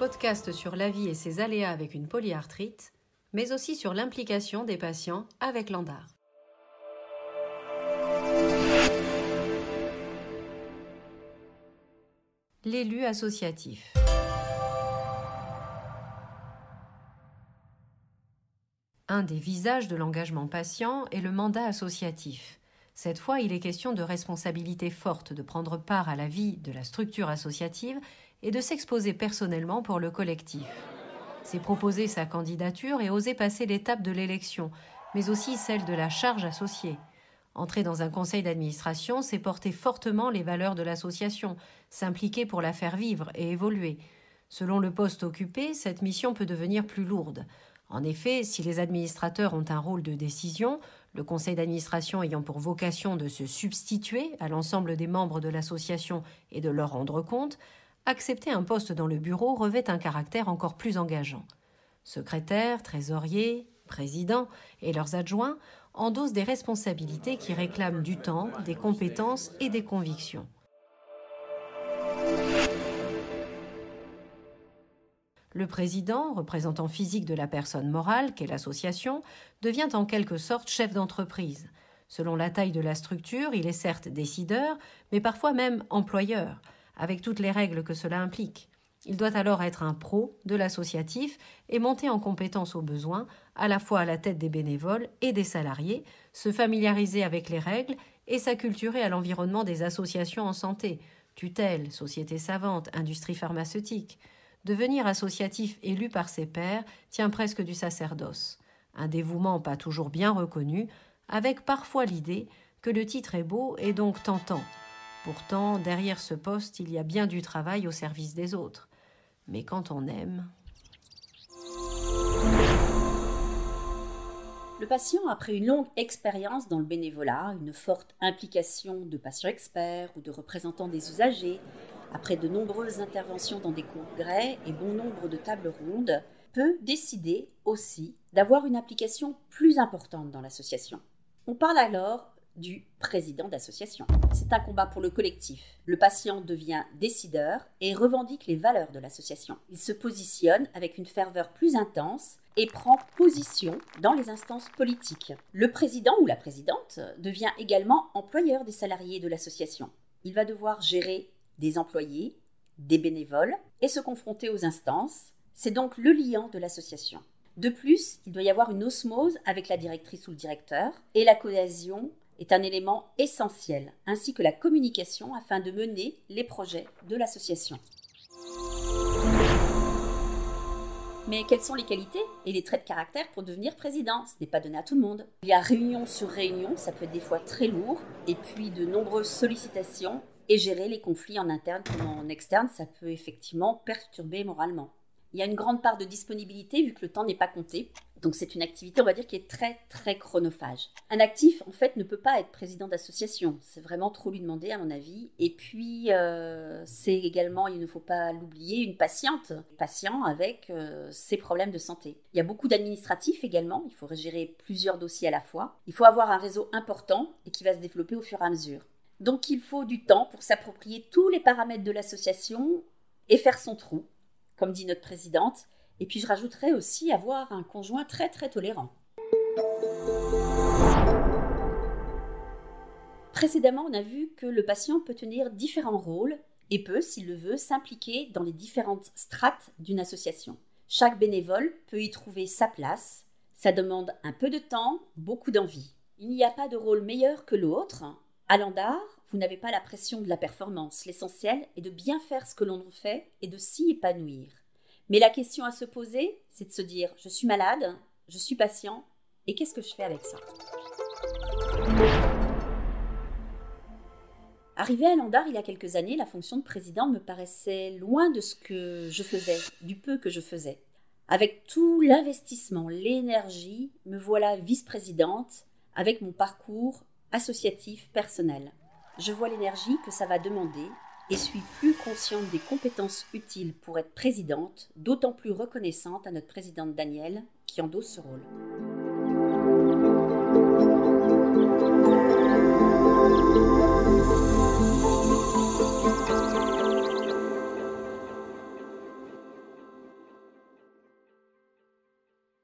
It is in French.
podcast sur la vie et ses aléas avec une polyarthrite, mais aussi sur l'implication des patients avec l'ANDAR. L'élu associatif. Un des visages de l'engagement patient est le mandat associatif. Cette fois, il est question de responsabilité forte de prendre part à la vie de la structure associative et de s'exposer personnellement pour le collectif. C'est proposer sa candidature et oser passer l'étape de l'élection, mais aussi celle de la charge associée. Entrer dans un conseil d'administration, c'est porter fortement les valeurs de l'association, s'impliquer pour la faire vivre et évoluer. Selon le poste occupé, cette mission peut devenir plus lourde. En effet, si les administrateurs ont un rôle de décision, le conseil d'administration ayant pour vocation de se substituer à l'ensemble des membres de l'association et de leur rendre compte, accepter un poste dans le bureau revêt un caractère encore plus engageant. Secrétaires, trésoriers, présidents et leurs adjoints endossent des responsabilités qui réclament du temps, des compétences et des convictions. Le président, représentant physique de la personne morale qu'est l'association, devient en quelque sorte chef d'entreprise. Selon la taille de la structure, il est certes décideur, mais parfois même employeur, avec toutes les règles que cela implique. Il doit alors être un pro de l'associatif et monter en compétence au besoin, à la fois à la tête des bénévoles et des salariés, se familiariser avec les règles et s'acculturer à l'environnement des associations en santé, tutelle, sociétés savantes, industrie pharmaceutique. Devenir associatif élu par ses pairs tient presque du sacerdoce. Un dévouement pas toujours bien reconnu, avec parfois l'idée que le titre est beau et donc tentant. Pourtant, derrière ce poste, il y a bien du travail au service des autres. Mais quand on aime... Le patient, après une longue expérience dans le bénévolat, une forte implication de patients experts ou de représentants des usagers, après de nombreuses interventions dans des congrès et bon nombre de tables rondes, peut décider aussi d'avoir une implication plus importante dans l'association. On parle alors du président d'association. C'est un combat pour le collectif. Le patient devient décideur et revendique les valeurs de l'association. Il se positionne avec une ferveur plus intense et prend position dans les instances politiques. Le président ou la présidente devient également employeur des salariés de l'association. Il va devoir gérer des employés, des bénévoles et se confronter aux instances. C'est donc le liant de l'association. De plus, il doit y avoir une osmose avec la directrice ou le directeur et la cohésion est un élément essentiel, ainsi que la communication afin de mener les projets de l'association. Mais quelles sont les qualités et les traits de caractère pour devenir président? Ce n'est pas donné à tout le monde. Il y a réunion sur réunion, ça peut être des fois très lourd, et puis de nombreuses sollicitations, et gérer les conflits en interne comme en externe, ça peut effectivement perturber moralement. Il y a une grande part de disponibilité vu que le temps n'est pas compté. Donc c'est une activité, on va dire, qui est très très chronophage. Un actif, en fait, ne peut pas être président d'association. C'est vraiment trop lui demander, à mon avis. Et puis, c'est également, il ne faut pas l'oublier, une patiente. Patient avec ses problèmes de santé. Il y a beaucoup d'administratifs également. Il faut gérer plusieurs dossiers à la fois. Il faut avoir un réseau important et qui va se développer au fur et à mesure. Donc il faut du temps pour s'approprier tous les paramètres de l'association et faire son trou, comme dit notre présidente. Et puis je rajouterais aussi avoir un conjoint très très tolérant. Précédemment, on a vu que le patient peut tenir différents rôles et peut, s'il le veut, s'impliquer dans les différentes strates d'une association. Chaque bénévole peut y trouver sa place. Ça demande un peu de temps, beaucoup d'envie. Il n'y a pas de rôle meilleur que l'autre. À l'ANDAR, vous n'avez pas la pression de la performance. L'essentiel est de bien faire ce que l'on fait et de s'y épanouir. Mais la question à se poser, c'est de se dire « je suis malade, je suis patient, et qu'est-ce que je fais avec ça ?» Arrivé à l'ANDAR il y a quelques années, la fonction de président me paraissait loin de ce que je faisais, du peu que je faisais. Avec tout l'investissement, l'énergie, me voilà vice-présidente avec mon parcours associatif personnel. Je vois l'énergie que ça va demander et suis plus consciente des compétences utiles pour être présidente, d'autant plus reconnaissante à notre présidente Danielle qui endosse ce rôle.